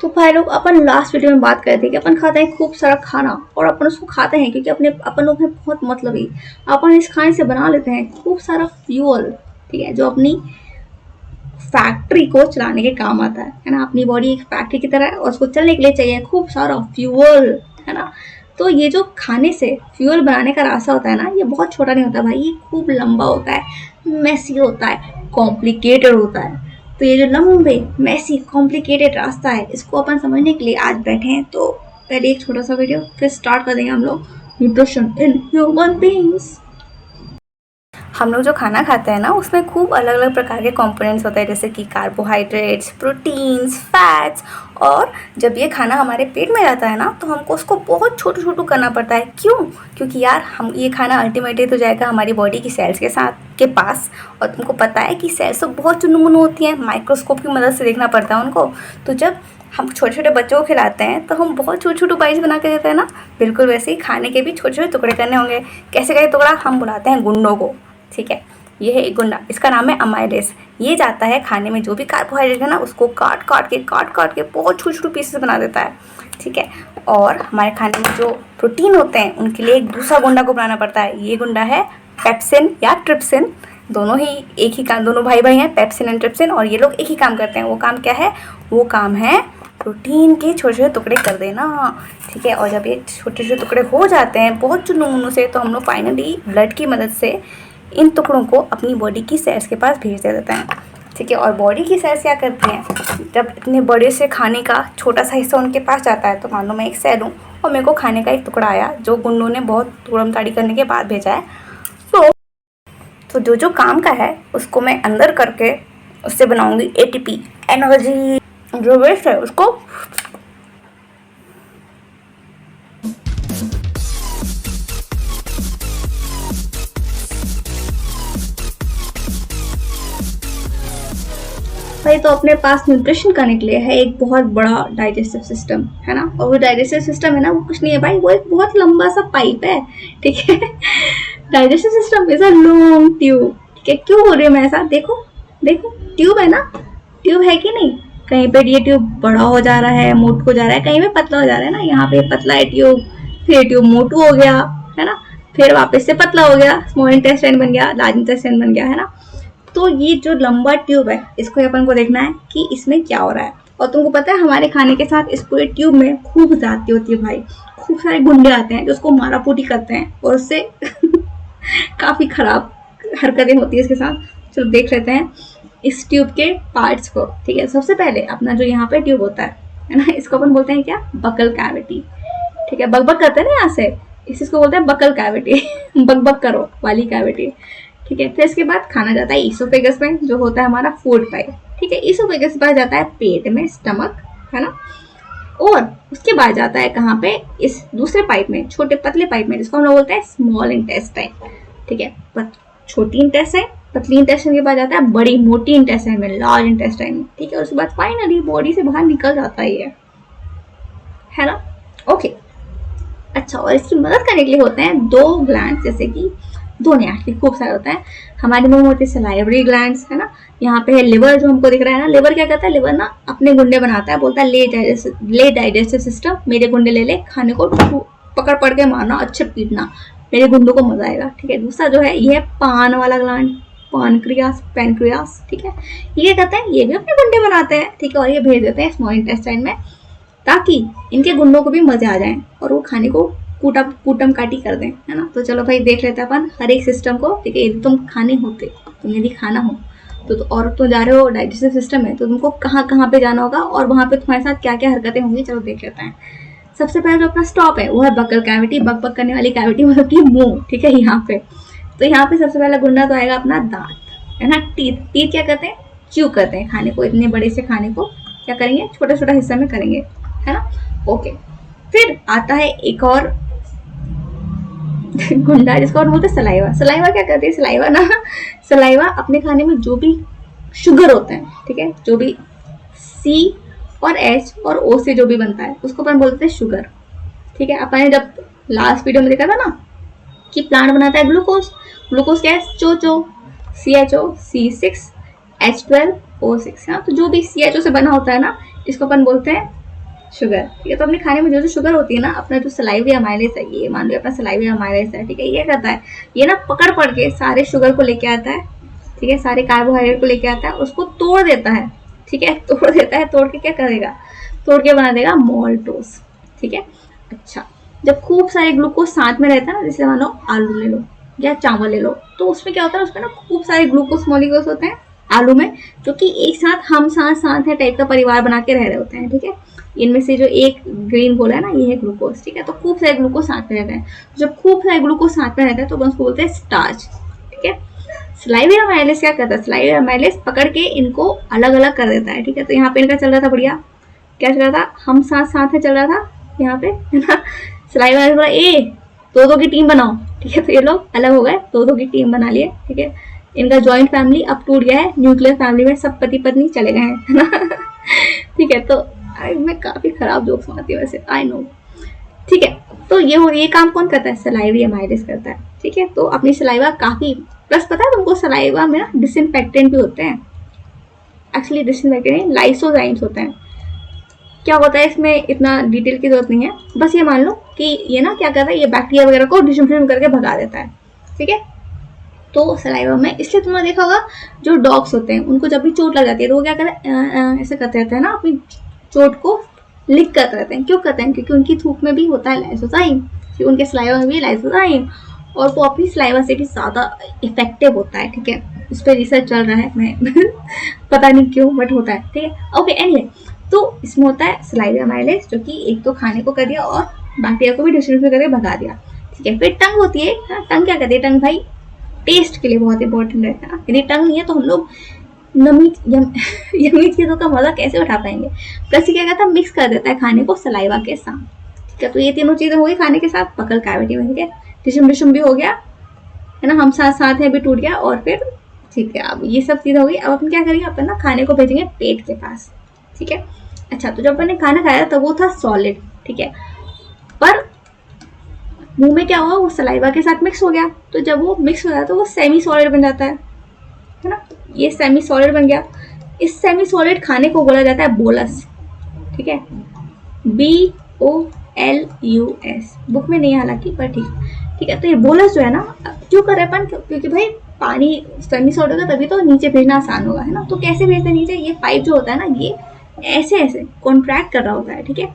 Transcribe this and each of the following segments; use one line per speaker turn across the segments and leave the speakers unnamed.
तो भाई लोग, अपन लास्ट वीडियो में बात कर रहे थे कि अपन खाते हैं खूब सारा खाना, और अपन उसको खाते हैं क्योंकि अपन लोग हैं बहुत मतलबी। अपन इस खाने से बना लेते हैं खूब सारा फ्यूल, ठीक है, जो अपनी फैक्ट्री को चलाने के काम आता है ना। अपनी बॉडी एक फैक्ट्री की तरह है और उसको चलने के लिए चाहिए खूब सारा फ्यूल, है ना। तो ये जो खाने से फ्यूल बनाने का रास्ता होता है ना, ये बहुत छोटा नहीं होता भाई, ये खूब लंबा होता है, मेसी होता है, कॉम्प्लिकेटेड होता है। तो ये जो लंबे मेसी कॉम्प्लिकेटेड रास्ता है, इसको अपन समझने के लिए आज बैठे हैं। तो पहले एक छोटा सा वीडियो, फिर स्टार्ट कर देंगे हम लोग न्यूट्रिशन इन ह्यूमन बीइंग्स।
हम लोग जो खाना खाते हैं ना, उसमें खूब अलग अलग प्रकार के कंपोनेंट्स होते हैं, जैसे कि कार्बोहाइड्रेट्स, प्रोटीन्स, फैट्स। और जब ये खाना हमारे पेट में जाता है ना, तो हमको उसको बहुत छोटू छोटू करना पड़ता है। क्यों? क्योंकि यार हम ये खाना अल्टीमेटली तो जाएगा हमारी बॉडी की सेल्स के पास। और तुमको पता है कि सेल्स तो बहुत चुनमुन होती हैं, माइक्रोस्कोप की मदद से देखना पड़ता है उनको। तो जब हम छोटे छोटे बच्चों को खिलाते हैं तो हम बहुत छोटे छोटे बाइट्स बना के देते हैं ना, बिल्कुल वैसे ही खाने के भी छोटे छोटे टुकड़े करने होंगे। कैसे का टुकड़ा? हम बुलाते हैं गुंडों को, ठीक है। ये है एक गुंडा, इसका नाम है अमाइलेस। ये जाता है खाने में जो भी कार्बोहाइड्रेट है ना, उसको काट काट के बहुत छोटे छोटे पीसेस बना देता है, ठीक है। और हमारे खाने में जो प्रोटीन होते हैं, उनके लिए एक दूसरा गुंडा को बनाना पड़ता है। ये गुंडा है पेप्सिन या ट्रिप्सिन, दोनों ही एक ही काम, दोनों भाई भाई हैं, पेप्सिन एंड ट्रिप्सिन। और ये लोग एक ही काम करते हैं। वो काम क्या है? वो काम है प्रोटीन के छोटे छोटे टुकड़े कर देना, ठीक है। और जब ये छोटे छोटे टुकड़े हो जाते हैं बहुत चुनमुनों से, तो हम लोग फाइनली ब्लड की मदद से इन टुकड़ों को अपनी बॉडी की सेल्स के पास भेज दे देते हैं, ठीक है। और बॉडी की सेल्स क्या करती हैं? जब इतने बड़े से खाने का छोटा सा हिस्सा उनके पास जाता है, तो मान लो मैं एक सेल हूँ और मेरे को खाने का एक टुकड़ा आया जो गुंडों ने बहुत तोड़म ताड़ी करने के बाद भेजा है। तो जो जो काम का है उसको मैं अंदर करके उससे बनाऊंगी एटीपी, एनर्जी। जो वेस्ट है उसको
भाई, तो अपने पास न्यूट्रिशन करने के लिए है एक बहुत बड़ा डाइजेस्टिव सिस्टम, है ना। और वो डाइजेस्टिव सिस्टम है ना, वो कुछ नहीं है भाई, वो एक बहुत लंबा सा पाइप है, ठीक है। Digestive system is a long tube, ठीक है। क्यों बोल रही हूँ मैं ऐसा? देखो देखो, ट्यूब है ना, ट्यूब है कि नहीं। कहीं पे ये ट्यूब बड़ा हो जा रहा है, मोटू हो जा रहा है, कहीं पे पतला हो जा रहा है ना। यहाँ पे पतला है ट्यूब, फिर ट्यूब मोटू हो गया, है ना, फिर वापस से पतला हो गया, स्मॉल इंटेस्टाइन बन गया, लार्ज इंटेस्टाइन बन गया, है ना। तो ये जो लंबा ट्यूब है, इसको अपन को देखना है कि इसमें क्या हो रहा है। और तुमको पता है हमारे खाने के साथ इस पूरे ट्यूब में खूब जाती होती है भाई, खूब सारे गुंडे आते हैं जो उसको मारापूटी करते हैं, और उससे काफी खराब हरकतें होती है इसके साथ। चलो देख लेते हैं इस ट्यूब के पार्ट्स को, ठीक है। सबसे पहले अपना जो यहाँ पे ट्यूब होता है ना, इसको अपन बोलते हैं क्या? बकल कैविटी, ठीक है। बकबक करते हैं ना यहाँ से, इसको बोलते हैं बकल कैविटी। बकबक करो वाली कैविटी, ठीक है। फिर इसके बाद खाना जाता है ईसोफेगस में, जो होता है हमारा फूड पाइप, ठीक है। ईसोफेगस के बाद जाता है पेट में, स्टमक, है ना। और उसके बाद जाता है कहाँ पे? इस दूसरे पाइप में, छोटे पतले पाइप में, जिसको हम लोग बोलते हैं स्मॉल इंटेस्टाइन, ठीक है। छोटी इंटेस्टाइन, पतली इंटेस्टाइन के बाद जाता है बड़ी मोटी इंटेस्टाइन में, लार्ज इंटेस्टाइन में, ठीक है। उसके बाद फाइनली बॉडी से बाहर निकल जाता है ना। ओके, अच्छा। और इसकी मदद करने के लिए होते हैं दो ग्लैंड, जैसे कि दो नहीं, एक्चुअली खूब सारे होता है। हमारे मुंह में होते हैं सलाइवरी ग्लैंड्स, है ना। यहाँ पे है लिवर, जो हमको दिख रहा है ना। लिवर क्या करता है? लिवर ना अपने गुंडे बनाता है, बोलता है ले डाइजेस्टिव सिस्टम, मेरे गुंडे ले ले, खाने को पकड़ पड़ के मारना, अच्छे पीटना, मेरे गुंडों को मजा आएगा, ठीक है। दूसरा जो है ये है पान वाला ग्लैंड, पैनक्रियास, ठीक है। ये क्या करते हैं? ये भी अपने गुंडे बनाते हैं, ठीक है। और ये भेज देते हैं स्मॉल इंटेस्टाइन में, ताकि इनके गुंडों को भी मजे आ जाए और वो खाने को कूटम काटी कर दें, है ना। तो चलो भाई देख लेते हैं अपन हर एक सिस्टम को, ठीक है। यदि तुम खाने होते, तुम यदि खाना हो तो और तुम जा रहे हो डाइजेस्टिव सिस्टम में, तो तुमको कहाँ कहाँ पे जाना होगा और वहाँ पे तुम्हारे साथ क्या क्या हरकतें होंगी, चलो देख लेते हैं। सबसे पहले जो अपना स्टॉप है वो है बकल कैविटी, बक करने वाली कैविटी, मतलब कि मुंह, ठीक है। यहाँ पे तो यहाँ पे सबसे पहला गुंडा तो आएगा अपना दांत, है ना। टीथ क्या करते हैं? च्यू करते हैं खाने को, इतने बड़े से खाने को क्या करेंगे? छोटा छोटा हिस्सा में करेंगे, है ना। ओके, फिर आता है एक और गुंडा, जिसको और बोलते हैं सलाइवा। सलाइवा क्या करती है? सलाइवा अपने खाने में जो भी शुगर होता है, ठीक है, जो भी सी और एच और ओ से जो भी बनता है, उसको अपन बोलते हैं शुगर, ठीक है। अपन ने जब लास्ट वीडियो में देखा था ना कि प्लांट बनाता है ग्लूकोज। ग्लूकोज क्या है? चो CHO C6H12O6, हाँ। तो जो भी CHO से बना होता है ना, इसको अपन बोलते हैं शुगर, ठीक है। तो अपने खाने में जो जो शुगर होती है ना, अपना जो सलाइवा अमाइलेज है, ये मान लो अपना सलाइवा अमाइलेज है, ठीक है, ये करता है, ये ना पकड़ पड़ के सारे शुगर को लेके आता है, ठीक है, सारे कार्बोहाइड्रेट को लेके आता है, उसको तोड़ देता है, ठीक है, तोड़ देता है, तोड़ के क्या करेगा, तोड़ के बना देगा मोल्टोस, ठीक है। अच्छा, जब खूब सारे ग्लूकोज साथ में रहता है ना, जैसे मानो आलू ले लो या चावल ले लो, तो उसमें क्या होता है, उसमें ना खूब सारे ग्लूकोज मॉलिक्यूल्स होते हैं आलू में, जो कि एक साथ हम साथ साथ है टाइप का परिवार बना के रह रहे होते हैं, ठीक है। इनमें से जो एक ग्रीन बोला है ना, ये है ग्लूकोज, ठीक है। तो खूब सारे ग्लूकोज साथ में रहते हैं, जब खूब सारे ग्लूकोज साथ में रहता है तो उसको बोलते हैं स्टार्च, ठीक है। सलाइवा अमाइलेज क्या करता है, सलाइवा अमाइलेज पकड़ के इनको अलग अलग कर देता है, ठीक है। तो यहाँ पे इनका चल रहा था बढ़िया, क्या चल रहा था, हम साथ साथ है चल रहा था यहाँ पे, है ना। सलाइवा अमाइलेज बोला ए दो दो की टीम बनाओ, ठीक है। तो ये लोग अलग हो गए, दो दो की टीम बना लिए, ठीक है। इनका जॉइंट फैमिली अब टूट गया है, न्यूक्लियर फैमिली में सब पति पत्नी चले गए हैं, है ना। ठीक है। तो मैं काफी खराब जोक्स मारती हूँ वैसे, आई नो, ठीक है। तो ये काम कौन करता है, सलाइवा अमाइलेज करता है, ठीक है। तो अपनी सलाइवा काफी, प्लस पता है तुमको सलाइवा में ना डिसइंफेक्टेंट भी होते हैं, एक्चुअली डिसइंफेक्टेंट लाइसोजाइम्स होते हैं। क्या होता है इसमें इतना डिटेल की जरूरत नहीं है, बस ये मान लो कि ये ना क्या करता है, ये बैक्टीरिया वगैरह को डिसइंफेक्ट करके भगा देता है, ठीक है। तो सलाइवा में, इसलिए तुमने देखा होगा जो डॉग्स होते हैं उनको जब भी चोट लग जाती है तो वो क्या करते हैं, ऐसे करते रहते हैं ना, अपनी चोट को लिक करते रहते हैं। क्यों करते हैं, क्योंकि उनकी थूक में भी होता है लाइसोजाइम, उनके सलाइवा में भी लाइसोजाइम, और वो अपनी सलाइवा से भी ज़्यादा इफेक्टिव होता है, ठीक है। उस पर रिसर्च चल रहा है, मैं पता नहीं क्यों बट होता है, ठीक है। ओके, एनीवे, तो इसमें होता है सलाइवा अमाइलेज, जो कि एक तो खाने को कर दिया और बैक्टीरिया को भी डिस्ट्रीब्यूट करके भगा दिया, ठीक है। फिर टंग होती है, टंग क्या करती है, टंग भाई टेस्ट के लिए बहुत इंपॉर्टेंट है ना। यदि टंग नहीं है तो हम लोग यमी चीज़ों का मजा कैसे उठा पाएंगे। प्लस क्या कहता है, मिक्स कर देता है खाने को सलाइवा के साथ, ठीक है। तो ये तीनों चीजें हो गई खाने के साथ, पकड़ कैविटी में, ठीक है, डिशम भी हो गया, है ना, हम साथ साथ है भी टूट गया, और फिर ठीक है, अब ये सब चीजें हो गई। अब अपन क्या करेंगे, अपन ना खाने को भेजेंगे पेट के पास, ठीक है। अच्छा, तो जब मैंने खाना खाया तब वो था सॉलिड, ठीक है, पर मुंह में क्या हुआ, वो सलाइवा के साथ मिक्स हो गया। तो जब वो मिक्स हो जाता है तो वो सेमी सॉलिड बन जाता है ना, ये सेमी सॉलिड बन गया। इस सेमी सॉलिड खाने को बोला जाता है बोलस, ठीक है, BOLUS, बुक में नहीं है हालांकि, पर ठीक है। तो ये बोलस जो है ना, क्यों कर रहे अपन, क्योंकि भाई पानी सेमी सॉलिड होगा तभी तो नीचे भेजना आसान होगा, है ना। तो कैसे भेजते हैं नीचे, ये पाइप जो होता है ना, ये ऐसे ऐसे कॉन्ट्रैक्ट कर रहा होता है, ठीक है।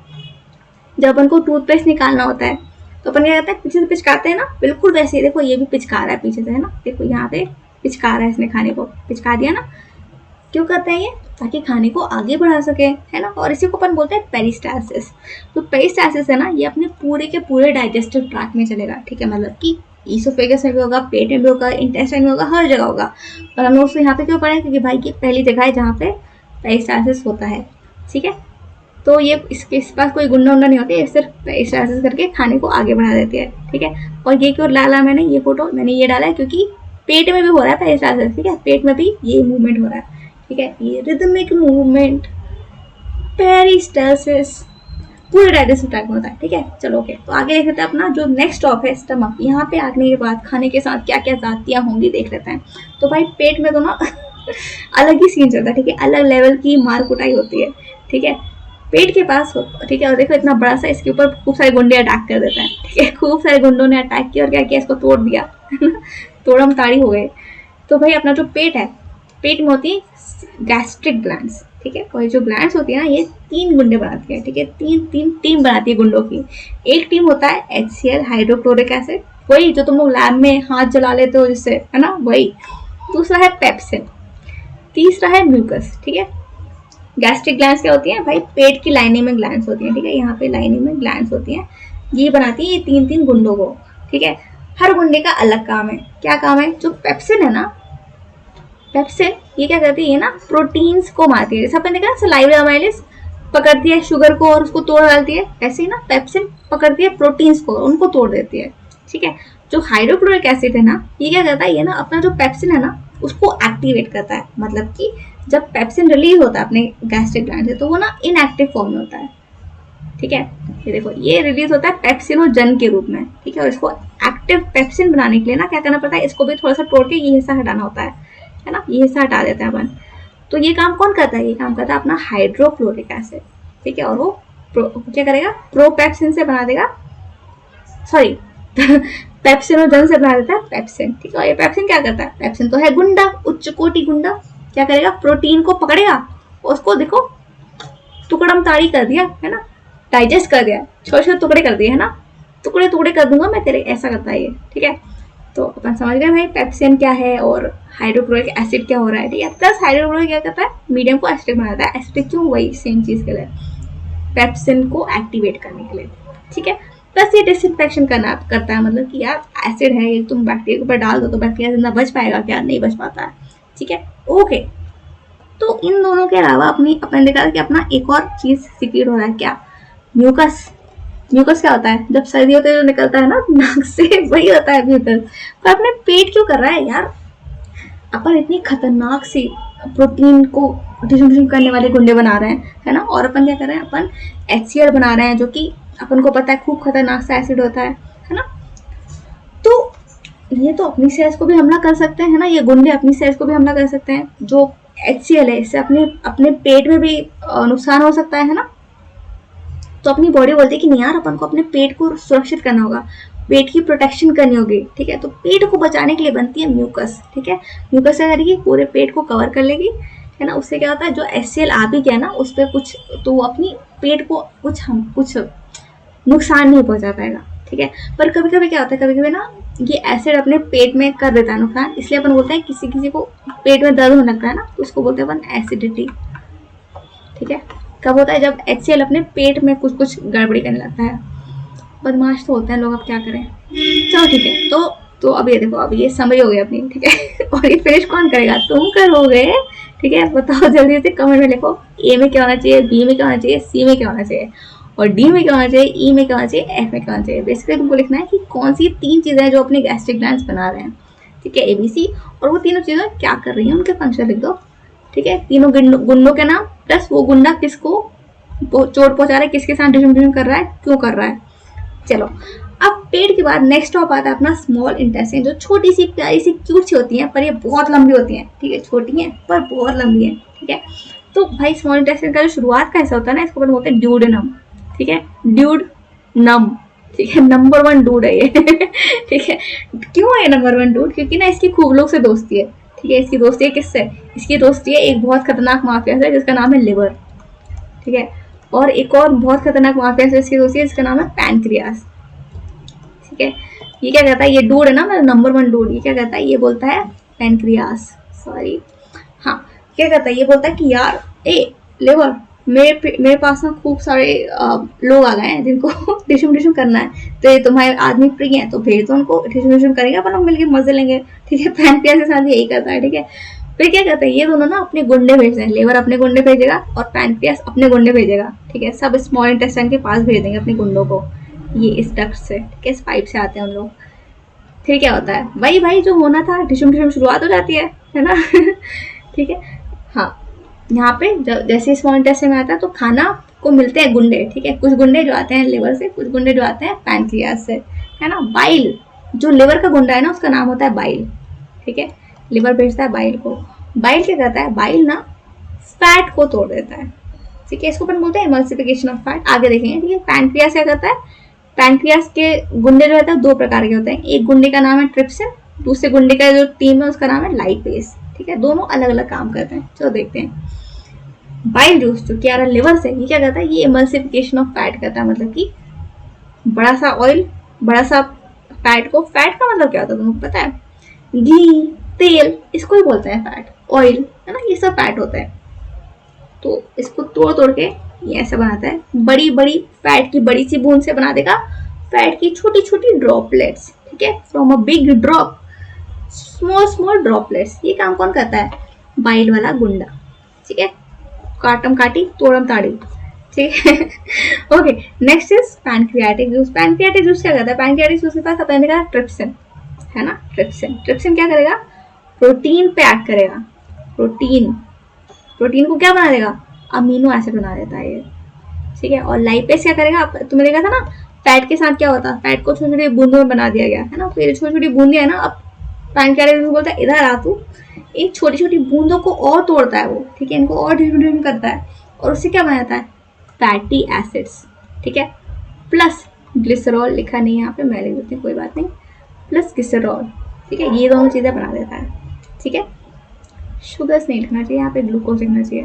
जब अपन को टूथपेस्ट निकालना होता है तो अपन क्या करते हैं, पीछे से पिचकाते हैं ना, बिल्कुल वैसे ही देखो, ये भी पिचका रहा है पीछे से, है ना, देखो यहाँ पे पिचका रहा है, इसने खाने को पिचका दिया ना। क्यों करते हैं ये, ताकि खाने को आगे बढ़ा सके, है ना। और इसी को अपन बोलते हैं पेरिस्टालसिस। तो पेरिस्टालसिस है ना, ये अपने पूरे के पूरे डाइजेस्टिव ट्रैक में चलेगा, ठीक है, मतलब कि ईसोफेगस में भी होगा, पेट में भी होगा, इंटेस्टाइन में होगा, हर जगह होगा। और हम लोग उसको यहाँ पे क्यों पढ़े, क्योंकि भाई की पहली जगह है जहाँ पे पेरिस्टालसिस होता है, ठीक है। तो ये इसके पास कोई गुंडा उंडा नहीं होती है, सिर्फ पेरिस्टालसिस करके खाने को आगे बढ़ा देती है, ठीक है। और ये क्यों डाला मैंने, ये फोटो मैंने ये डाला है क्योंकि पेट में भी हो रहा है पेरिस्टालसिस, ठीक है, पेट में भी ये मूवमेंट हो रहा है, ठीक है, ये रिदमिक मूवमेंट पेरिस्टालसिस पूरे डाइजेस्टिव ट्रैक्ट में होता है, ठीक है। चलो ओके, तो आगे देख लेते हैं अपना जो नेक्स्ट स्टॉप है स्टमक। यहाँ पे आने के बाद खाने के साथ क्या क्या जातियाँ होंगी देख लेते हैं। तो भाई पेट में तो ना अलग ही सीन चलता है, ठीक है, अलग लेवल की मार कुटाई होती है, ठीक है, पेट के पास हो, ठीक है। और देखो इतना बड़ा सा, इसके ऊपर खूब सारे गुंडे अटैक कर देते हैं, ठीक है, खूब सारे गुंडों ने अटैक किया और क्या किया, इसको तोड़ दिया, तोड़म ताड़ी हो गए। तो भाई अपना जो पेट है, पेट में होती है गैस्ट्रिक ग्लैंड्स, ठीक है। और जो ग्लैंड्स होती है ना, ये 3 गुंडे बनाती है, ठीक है, तीन टीम बनाती है गुंडों की। एक टीम होता है HCl हाइड्रोक्लोरिक एसिड, वही जो तुम लोग लैब में हाथ जला लेते हो जिससे, है ना, वही। दूसरा है पेप्सिन, तीसरा है म्यूकस, ठीक है। गैस्ट्रिक ग्लैंड्स क्या होती हैं भाई, पेट की लाइनिंग में ग्लैंड्स होती हैं, ठीक है, यहाँ पे लाइनिंग में ग्लैंड्स होती हैं, ये बनाती है ये 3 गुंडों को, ठीक है। हर गुंडे का अलग काम है, क्या काम है। जो पेप्सिन है ना, पेप्सिन ये क्या करती है ना, प्रोटीन्स को मारती है। जैसे अपन देखा सलाइवा अमाइलेज पकड़ती है शुगर को और उसको तोड़ डालती है, ऐसे ही ना पेप्सिन पकड़ती है प्रोटीन्स को, उनको तोड़ देती है, ठीक है। जो हाइड्रोक्लोरिक एसिड है ना, ये क्या करता है, ये ना अपना जो पेप्सिन है ना उसको एक्टिवेट करता है। मतलब कि जब पेप्सिन रिलीज होता है अपने गैस्ट्रिक ग्लैंड से, तो वो ना इनएक्टिव फॉर्म में होता है, ठीक है। ये देखो, ये रिलीज होता है पेप्सिनोजन के रूप में, ठीक है। और इसको एक्टिव पेप्सिन बनाने के लिए ना क्या करना पड़ता है, इसको भी थोड़ा सा तोड़ के ये हिस्सा हटाना होता है ना, ये हिस्सा हटा देते हैं अपन। तो ये काम कौन करता है, ये काम करता है अपना हाइड्रोक्लोरिक एसिड, ठीक है। और वो क्या करेगा, प्रोपेप्सिन से बना देगा, सॉरी पेप्सिनोजन से बना देता है पेप्सिन। ठीक है, ये पेप्सिन क्या करता है, पेप्सिन तो है गुंडा, उच्च कोटि गुंडा। क्या करेगा, प्रोटीन को पकड़ेगा, उसको देखो टुकड़म ताड़ी कर दिया है ना, डाइजेस्ट कर दिया, छोटे छोटे टुकड़े कर दिए है ना, टुकड़े टुकड़े कर दूंगा मैं तेरे, ऐसा करता है ये। ठीक है, तो अपन समझ गए भाई पेप्सिन क्या है और हाइड्रोक्लोरिक एसिड क्या हो रहा है। ठीक है, प्लस हाइड्रोक्लोरिक क्या करता है, मीडियम को एसिडिक बनाता है। एसिडिक क्यों, वही सेम चीज के लिए, पेप्सिन को एक्टिवेट करने के लिए। ठीक है, प्लस ये डिसइंफेक्शन करता है, मतलब कि यार एसिड है ये, तुम बैक्टीरिया के ऊपर डाल दो तो बैक्टीरिया जिंदा बच पाएगा क्या, नहीं बच पाता है। ठीक है, ओके। तो इन दोनों के अलावा अपन देखा कि अपना एक और चीज सीक्रेट हो रहा है, क्या, म्यूकस। म्यूकस क्या होता है, जब सर्दी होती है तो निकलता है ना नाक से, वही होता है म्यूकस। पर अपने पेट क्यों कर रहा है यार, अपन इतनी खतरनाक सी प्रोटीन को डिस्ट्रीब्यूशन करने वाले गुंडे बना रहे हैं है ना, और अपन क्या कर रहे हैं, अपन HCl बना रहे हैं जो कि अपन को पता है खूब खतरनाक सा एसिड होता है ना। तो ये तो अपनी सेल्स को भी हमला कर सकते हैं है ना, ये गुंडे अपनी सेल्स को भी हमला कर सकते हैं। जो HCl है इससे अपने पेट में भी नुकसान हो सकता है ना। तो अपनी बॉडी बोलती है कि नहीं यार, अपन को अपने पेट को सुरक्षित करना होगा, पेट की प्रोटेक्शन करनी होगी। ठीक है, तो पेट को बचाने के लिए बनती है म्यूकस। ठीक है, म्यूकस क्या करेगी, पूरे पेट को कवर कर लेगी है ना। उससे क्या होता है, जो HCl आ भी गया ना उस पर कुछ, तो अपनी पेट को कुछ नुकसान नहीं पहुंचा पाएगा। ठीक है, पर कभी कभी क्या होता है, कभी कभी ना ये एसिड अपने पेट में कर देता है नुकसान, इसलिए अपन बोलते हैं किसी किसी को पेट में दर्द होने लगता है ना, तो उसको बोलते हैं अपन एसिडिटी। ठीक है, कब होता है, जब HCl अपने पेट में कुछ गड़बड़ी करने लगता है। बदमाश तो होते हैं लोग, अब क्या करें। चलो ठीक है, तो अब ये देखो, अब ये समझ हो गई अपनी। ठीक है, और ये फिनिश कौन करेगा, तुम करोगे। ठीक है, बताओ जल्दी से कमेंट में लिखो, A में क्या होना चाहिए, B में क्या होना चाहिए, C में क्या होना चाहिए, और D में क्या होना चाहिए, E में क्या होना चाहिए, F में क्या होना चाहिए। बेसिकली तुमको लिखना है कि कौन सी 3 चीजें हैं जो अपने गैस्ट्रिक ग्लैंड्स बना रहे हैं। ठीक है, ABC, और वो तीनों चीजें क्या कर रही हैं, उनके फंक्शन लिख दो। ठीक है, तीनों गुंडों के नाम प्लस वो गुंडा किसको चोट पहुंचा रहा है, किसके साथ डिस्ट्रीब्यूशन कर रहा है, क्यों कर रहा है। चलो, अब पेट के बाद नेक्स्ट टॉप आता है अपना स्मॉल इंटेस्टाइन, जो छोटी सी प्यारी सी क्यूट सी होती हैं, पर ये बहुत लंबी होती हैं। ठीक है, छोटी हैं पर बहुत लंबी हैं। ठीक है, तो भाई स्मॉल इंटेस्टाइन का जो शुरुआत का हिस्सा होता है ना, इसको अपन बोलते हैं ड्यूडेनम। ठीक है, ड्यूडेनम। ठीक है, नंबर 1 डूड है ये। ठीक है, क्यों है नंबर 1 डूड, क्योंकि ना इसकी खूब लोग से दोस्ती है। ठीक है, इसकी दोस्ती है किससे, इसकी दोस्ती है एक बहुत खतरनाक माफिया से जिसका नाम है लिवर। ठीक है, और एक और बहुत खतरनाक माफिया से इसकी दोस्ती है जिसका नाम है पैनक्रियास। ठीक है, ये क्या कहता है, ये डूड है ना, मतलब नंबर 1 डूड, ये क्या कहता है, ये बोलता है पैनक्रियास, सॉरी, हाँ, क्या कहता है, ये बोलता है कि यार ए लिवर, मेरे पास ना खूब सारे लोग आ गए हैं जिनको डिस्ट्रीब्यूशन करना है, तो ये तुम्हारे आदमी प्रिय हैं, तो भेज दो उनको, डिस्ट्रीब्यूशन करेंगे अपन लोग मिलकर, मजे लेंगे। ठीक है, पैनक्रियास के साथ यही करता है। ठीक है, फिर क्या कहता है, ये दोनों ना अपने गुंडे भेजते हैं, लिवर अपने गुंडे भेजेगा और पैनक्रियास अपने गुंडे भेजेगा। ठीक है, सब स्मॉल इंटेस्टाइन के पास भेज देंगे अपने गुंडों को, ये इस डक्ट से, ठीक है, इस पाइप से आते हैं उन लोग। फिर क्या होता है, वही भाई जो होना था, डिस्ट्रीब्यूशन शुरुआत हो जाती है ना। ठीक है, हाँ, यहाँ पे जैसे स्मॉल इंटेस्टाइन में आता है तो खाना को मिलते हैं गुंडे। ठीक है, कुछ गुंडे जो आते हैं लिवर से, कुछ गुंडे जो आते हैं पैनक्रियास से, है ना। बाइल, जो लिवर का गुंडा है ना उसका नाम होता है बाइल। ठीक है, लिवर भेजता है बाइल को। बाइल क्या करता है, बाइल ना फैट को तोड़ देता है। ठीक है, इसको अपन बोलते हैं इमल्सिफिकेशन ऑफ फैट, आगे देखेंगे। ठीक है, पैनक्रियास क्या करता है, पैनक्रियास के गुंडे जो रहते हैं 2 प्रकार के होते हैं, एक गुंडे का नाम है ट्रिप्सिन, दूसरे गुंडे का जो टीम है उसका नाम है लाइपेज। ठीक है, दोनों अलग अलग काम करते हैं। चलो देखते हैं, बाइल जूस जो कि आ रहा है लिवर से, ये क्या करता है, ये इमल्सिफिकेशन ऑफ फैट करता है, मतलब कि बड़ा सा ऑयल, बड़ा सा फैट को, फैट का मतलब क्या होता है तुमको पता है, घी, तेल, इसको ही बोलते हैं फैट, ऑयल, है ना, ये सब फैट होता है। तो इसको तोड़ तोड़ के ये ऐसा बनाता है, बड़ी बड़ी फैट की बड़ी सी बूंद से बना देगा फैट की छोटी छोटी ड्रॉपलेट्स। ठीक है, from a big drop small small droplets. ये काम कौन करता है, बाइल वाला गुंडा। ठीक है, काटम काटी तोड़म ताड़ी। ठीक है, okay, next is pancreatic juice. Pancreatic juice क्या करता है, पैनक्रियाटिक जूस के पास अपने का ट्रिप्सिन है ना, ट्रिप्सिन क्या करेगा, प्रोटीन पे एक्ट करेगा, प्रोटीन को क्या बना देगा, अमीनो एसिड बना देता है ये। ठीक है, और लाइपेज क्या करेगा, तुमने देखा था ना फैट के साथ क्या होता है, फैट को छोटी छोटी बूंदों में बना दिया गया है ना, फिर छोटी छोटी बूंदे है ना, अब पैनक्रियाटिक बोलता है इधर आ तू, इन छोटी छोटी बूंदों को और तोड़ता है वो। ठीक है, इनको और डिस्ट्रीब्यूशन करता है और उससे क्या बनाता है, फैटी एसिड्स, ठीक है, प्लस ग्लिसरॉल लिखा नहीं है यहाँ पे, मैं लिख देती हूँ, कोई बात नहीं, प्लस ग्लिसरॉल, ठीक है, ये दोनों चीज़ें बना देता है, ठीक है। शुगर्स नहीं लिखना चाहिए यहाँ पे, ग्लूकोज लिखना चाहिए,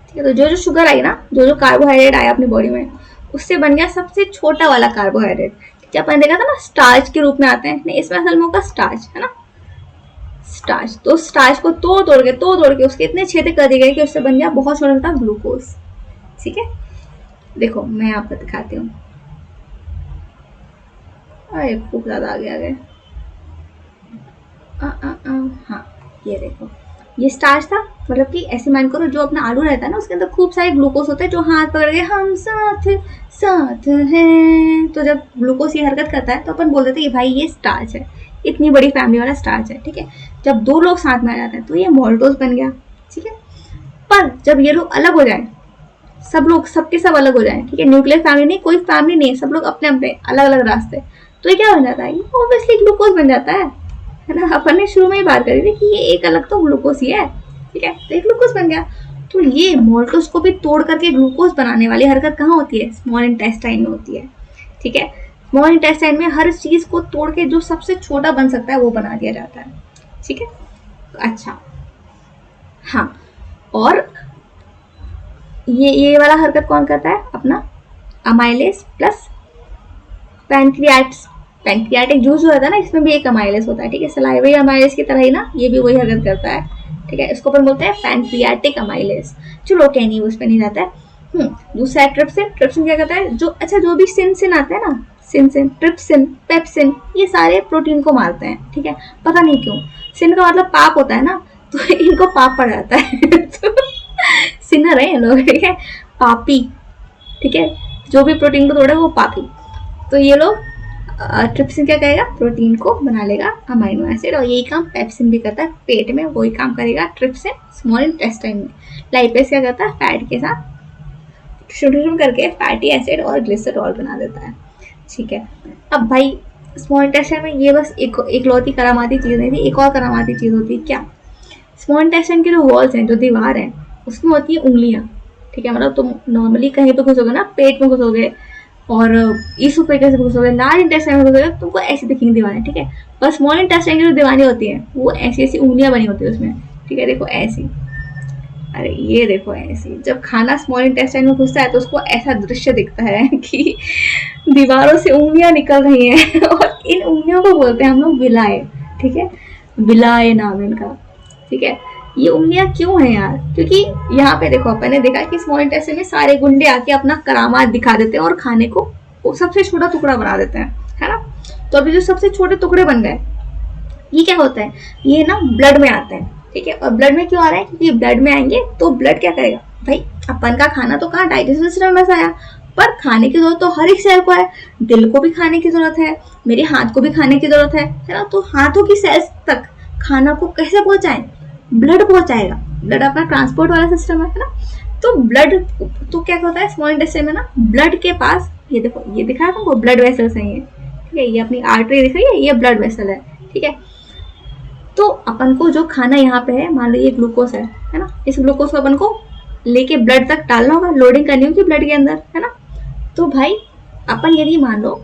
ठीक है। तो जो जो शुगर आई ना, जो जो कार्बोहाइड्रेट आया अपनी बॉडी में, उससे बन गया सबसे छोटा वाला कार्बोहाइड्रेट, ठीक है। अपन देखा था ना स्टार्च के रूप में आते हैं, नहीं इसमें असल में होगा स्टार्च, है ना, स्टार्च। तो स्टार्च को तोड़ के उसके इतने छेदे कर दिए गए कि उससे बन गया बहुत छोटा छोटा ग्लूकोज, ठीक है। देखो मैं आपको दिखाती हूँ, अरे खूब ज्यादा आगे आ गए, हाँ ये देखो, ये स्टार्च था, मतलब कि ऐसे मान करो जो अपना आलू रहता है ना, उसके अंदर खूब सारे ग्लूकोज होते हैं जो हाथ पकड़ के हम साथ साथ हैं, तो जब ग्लूकोज ये हरकत करता है तो अपन बोल देते हैं कि भाई ये स्टार्च है, इतनी बड़ी फैमिली वाला स्टार्च है, ठीक है। जब दो लोग साथ में आ जाते हैं तो ये मोल्टोज बन गया, ठीक है। पर जब ये लोग अलग हो जाए, सब लोग सबके सब अलग हो जाए, ठीक है, न्यूक्लियर फैमिली नहीं, कोई फैमिली नहीं है, सब लोग अपने अपने अलग अलग रास्ते, तो ये क्या बन जाता है, ये ऑब्वियसली ग्लूकोज बन जाता है ना। अपन ने शुरू में ही बात करी थी कि ये एक अलग तो ग्लूकोज ही है, ठीक है, तो एक ग्लूकोज बन गया। तो ये मोल्टोज को भी तोड़ करके ग्लूकोज बनाने वाली हरकत कहाँ होती है, स्मॉल इंटेस्टाइन में होती है, ठीक है। स्मॉल इंटेस्टाइन में हर चीज को तोड़ के जो सबसे छोटा बन सकता है वो बना दिया जाता है, ठीक है। अच्छा हाँ, और ये वाला हरकत कौन करता है, अपना अमाइलेज प्लस पैंक्रियाटिक जूस जो होता है ना, इसमें भी एक अमाइलेज होता है, ठीक है। सलाइवरी अमाइलेज की तरह ही ना ये भी वही हरकत करता है, ठीक है। इसको अपन बोलते हैं पैंक्रियाटिक अमाइलेज। चलो क्या नहीं, उस पर नहीं जाता है। दूसरा है ट्रिप्सिन। ट्रिप्सिन क्या करता है, जो भी सिन आता है ना, सिन ट्रिप्सिन पेप्सिन, ये सारे प्रोटीन को मारते हैं, ठीक है। पता नहीं क्यों, सिन का मतलब पाप होता है ना, तो इनको पाप पड़ जाता है तो सिनर है लोग, ठीक है, पापी, ठीक है, जो भी प्रोटीन को तोड़े वो पापी। तो ये लोग ट्रिप्सिन क्या करेगा, प्रोटीन को बना लेगा अमाइनो एसिड, और यही काम पेप्सिन भी करता है, पेट में वही काम करेगा ट्रिप्सिन स्मॉल इंटेस्टाइन में। लाइपेज क्या करता है, फैट के साथ शुरू करके फैटी एसिड और ग्लिसरॉल बना देता है, ठीक है। अब भाई स्मॉल इंटेस्टाइन में ये बस इकलौती करामाती चीज़ नहीं थी, एक और करामाती चीज़ होती है क्या, स्मॉल इंटेस्टाइन की जो वॉल्स हैं, जो दीवार है, उसमें होती है उंगलियां, ठीक है। मतलब तुम नॉर्मली कहीं पे घुसोगे ना, पेट में घुसोगे और ईसोफेगस से घुसोगे, लार्ज इंटेस्टाइन में घुसोगे, तुमको ऐसी दिखेंगी दीवारें, ठीक है। पर स्मॉल इंटेस्टाइन की जो दीवारें होती हैं वो ऐसी ऐसी उंगलियां बनी होती है उसमें, ठीक है। देखो ऐसी, अरे ये देखो ऐसी, जब खाना स्मॉल इंटेस्टाइन में घुसता है तो उसको ऐसा दृश्य दिखता है कि दीवारों से उंगलियां निकल रही हैं और इन उंगलियों को बोलते हैं हम लोग विलाए, ठीक है, विलाए नाम इनका, ठीक है। ये उंगलियां क्यों है यार, क्योंकि यहाँ पे देखो अपन ने देखा कि स्मॉल इंटेस्टाइन में सारे गुंडे आके अपना करामात दिखा देते हैं और खाने को सबसे छोटा टुकड़ा बना देते हैं, है ना। तो अभी जो सबसे छोटे टुकड़े बन गए, ये क्या होता है, ये ना ब्लड में आते हैं, ठीक है। और ब्लड में क्यों आ रहा है, क्योंकि ब्लड में आएंगे तो ब्लड क्या करेगा, भाई अपन का खाना तो कहाँ डाइजेस्टिव सिस्टम में आया, पर खाने की जरूरत तो हर एक सेल को है, दिल को भी खाने की जरूरत है, मेरे हाथ को भी खाने की जरूरत है ना। तो हाथों की सेल्स तक खाना को कैसे पहुंचाएं, ब्लड पहुंचाएगा, ब्लड अपना ट्रांसपोर्ट वाला सिस्टम है ना। तो ब्लड तो क्या होता है स्मॉल इंटेस्टाइन में ना, ब्लड के पास ये देखो, ये दिखा है तुमको, ब्लड वेसल्स हैं ये, ठीक है, ये अपनी आर्टरी दिख रही है, ये ब्लड वेसल है, ठीक है। तो अपन को जो खाना यहाँ पे है, मान लो ये ग्लूकोज है ना, इस ग्लूकोज को अपन को लेके ब्लड तक डालना होगा, लोडिंग करनी होगी ब्लड के अंदर, है ना। तो भाई अपन यदि मान लो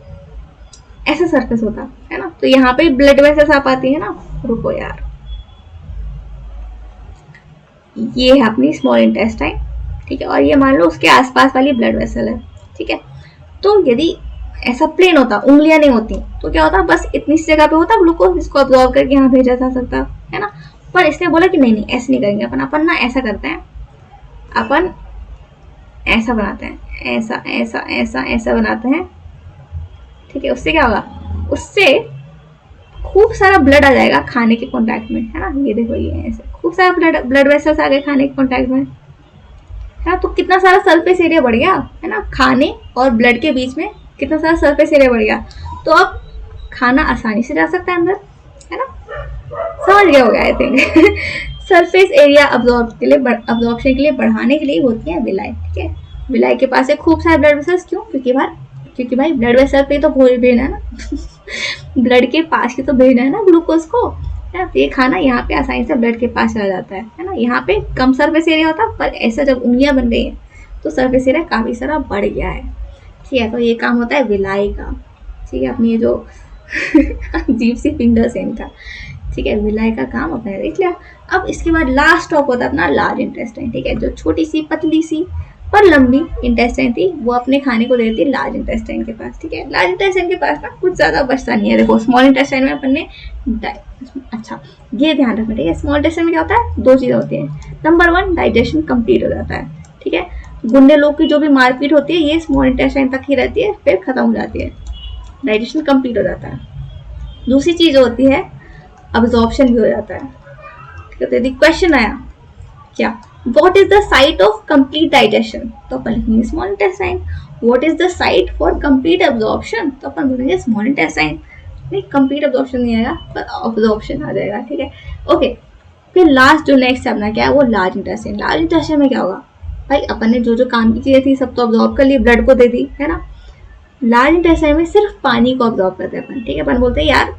ऐसा सर्कस होता है ना, तो यहाँ पे ब्लड वेसल्स आ पाती है ना, रुको यार, ये है अपनी स्मॉल इंटेस्टाइन, ठीक है, और ये मान लो उसके आसपास वाली ब्लड वेसल है, ठीक है। तो यदि ऐसा प्लेन होता, उंगलियां नहीं होती, तो क्या होता, बस इतनी सी जगह पे होता ग्लूकोज, जिसको अब्जॉर्ब करके यहाँ भेजा जा सकता है ना। पर इसने बोला कि नहीं ऐसे नहीं करेंगे अपन ना ऐसा करते हैं, अपन ऐसा बनाते हैं, ऐसा ऐसा ऐसा ऐसा बनाते हैं, ठीक है। उससे क्या होगा, उससे खूब सारा ब्लड आ जाएगा खाने के कांटेक्ट में, है ना। ये देखो, ये ऐसे खूब सारा ब्लड वेसल्स आ गए खाने के कांटेक्ट में, है ना। तो कितना सारा सरफेस एरिया बढ़ गया, है ना, खाने और ब्लड के बीच में कितना सारा सरफेस एरिया बढ़ गया। तो अब खाना आसानी से जा सकता है अंदर, है ना, समझ गया होगा I think surface area absorption के लिए बढ़ाने के लिए होती है विलाई, ठीक है। विलाई के पास है खूब सारे ब्लड वेसल्स, क्यों, क्योंकि भाई ब्लड वेसल पे तो भेजना है ना ब्लड के पास ही तो भेजना है ना ग्लूकोज को, है ना। तो ये खाना यहाँ पे आसानी से ब्लड के पास चला जाता है ना। यहाँ पे कम सरफेस एरिया होता, पर ऐसा जब उंगलियां बन गई है तो सरफेस एरिया काफ़ी सारा बढ़ गया है। ठीक है, तो ये काम होता है विलाई का। ठीक है, अपनी ये जो अजीब सी फिंगर्स हैं इनका। ठीक है, विलाई का काम अपने देख लिया। अब इसके बाद लास्ट स्टॉप होता है अपना लार्ज इंटेस्टाइन। ठीक है, जो छोटी सी पतली सी पर लंबी इंटेस्टाइन थी वो अपने खाने को देती है लार्ज इंटेस्टाइन के पास। ठीक है, लार्ज इंटेस्टाइन के पास ना कुछ ज़्यादा बचता नहीं है। देखो स्मॉल इंटेस्टाइन में अपन ने अच्छा ये ध्यान रखना। ठीक है, स्मॉल इंटेस्टाइन में क्या होता है, दो चीज़ें होती हैं। नंबर 1, डाइजेशन कंप्लीट हो जाता है। ठीक है, गुंडे लोग की जो भी मारपीट होती है ये स्मॉल इंटेस्टाइन तक ही रहती है, फिर खत्म हो जाती है, डाइजेशन कंप्लीट हो जाता है। दूसरी चीज़ होती है अब्जॉर्प्शन भी हो जाता है। ठीक है, तो यदि क्वेश्चन आया क्या, what is the site of complete digestion, तो अपन लिखेंगे small intestine. What is the site for complete absorption, तो अपन बोलेंगे स्मॉल इंटेस्टाइन। नहीं, कंप्लीट अब्जॉर्प्शन नहीं आएगा पर अब्जॉर्प्शन आ जाएगा। ठीक है, ओके। फिर लास्ट जो नेक्स्ट अपना क्या है वो लार्ज इंटेस्टाइन। लार्ज इंटेस्टाइन में क्या होगा भाई, अपन ने जो जो काम की चीजें थी सब तो अब्जॉर्ब कर ली, ब्लड को दे दी, है ना। लार्ज इंटेस्टाइन में सिर्फ पानी को अब्जॉर्ब करते हैं अपन। ठीक है, अपन बोलते हैं यार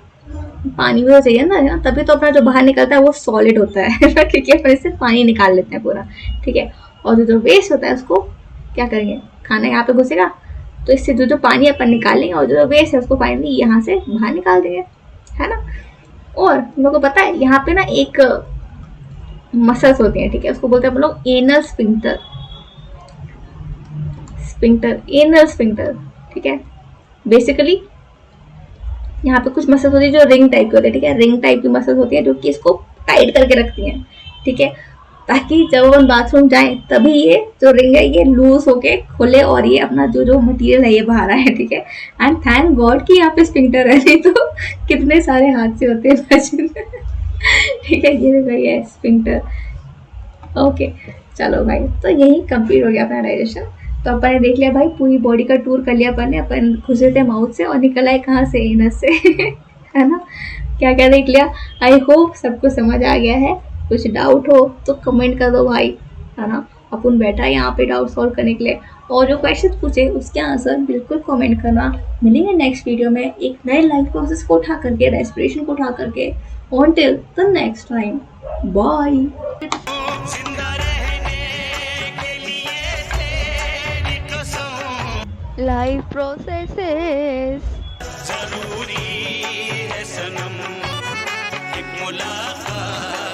पानी भी तो चाहिए ना, तभी तो अपना जो बाहर निकलता है वो सॉलिड होता है क्योंकि अपन इससे पानी निकाल लेते हैं पूरा। ठीक है, और जो वेस्ट होता है उसको क्या करेंगे, खाना यहाँ पे घुसेगा तो इससे जो पानी अपन निकालेंगे और जो वेस्ट है उसको पानी यहाँ से बाहर निकाल देंगे, है ना। और तुम लोग को पता है यहाँ पे ना एक मसल्स होती हैं। ठीक है, उसको बोलते हैं हम लोग एनल स्फिंक्टर, एनल स्फिंक्टर। ठीक है, बेसिकली यहाँ पे कुछ मसल्स होती है जो रिंग टाइप की होती है। ठीक है, रिंग टाइप की मसल्स होती है जो कि इसको टाइट करके रखती हैं। ठीक है, ताकि जब हम बाथरूम जाएं तभी ये जो रिंग है ये लूज होके खुले और ये अपना जो जो मटेरियल है ये बाहर आए। ठीक है, एंड थैंक गॉड कि यहाँ पे स्फिंक्टर है, नहीं तो कितने सारे हादसे होते हैं बचपन में। ठीक है, ये भाई है स्फिंक्टर। ओके, चलो भाई, तो यही कंप्लीट हो गया अपना डाइजेशन। तो अपन ने देख लिया भाई, पूरी बॉडी का टूर कर लिया अपन ने। अपन घुसे थे माउथ से और निकल आए कहाँ से, एनस से है ना। क्या क्या देख लिया, आई होप सबको समझ आ गया है। कुछ डाउट हो तो कमेंट कर दो भाई, है ना। अपन बैठा है यहाँ पे डाउट सॉल्व करने के लिए, और जो क्वेश्चन पूछे उसके आंसर बिल्कुल कमेंट करना। मिलेंगे नेक्स्ट वीडियो में एक नए लाइफ प्रोसेस को उठा करके, रेस्पिरेशन को उठा करके। until the next time, bye.
Life processes
जरूरी है सनम एक मुलाकात।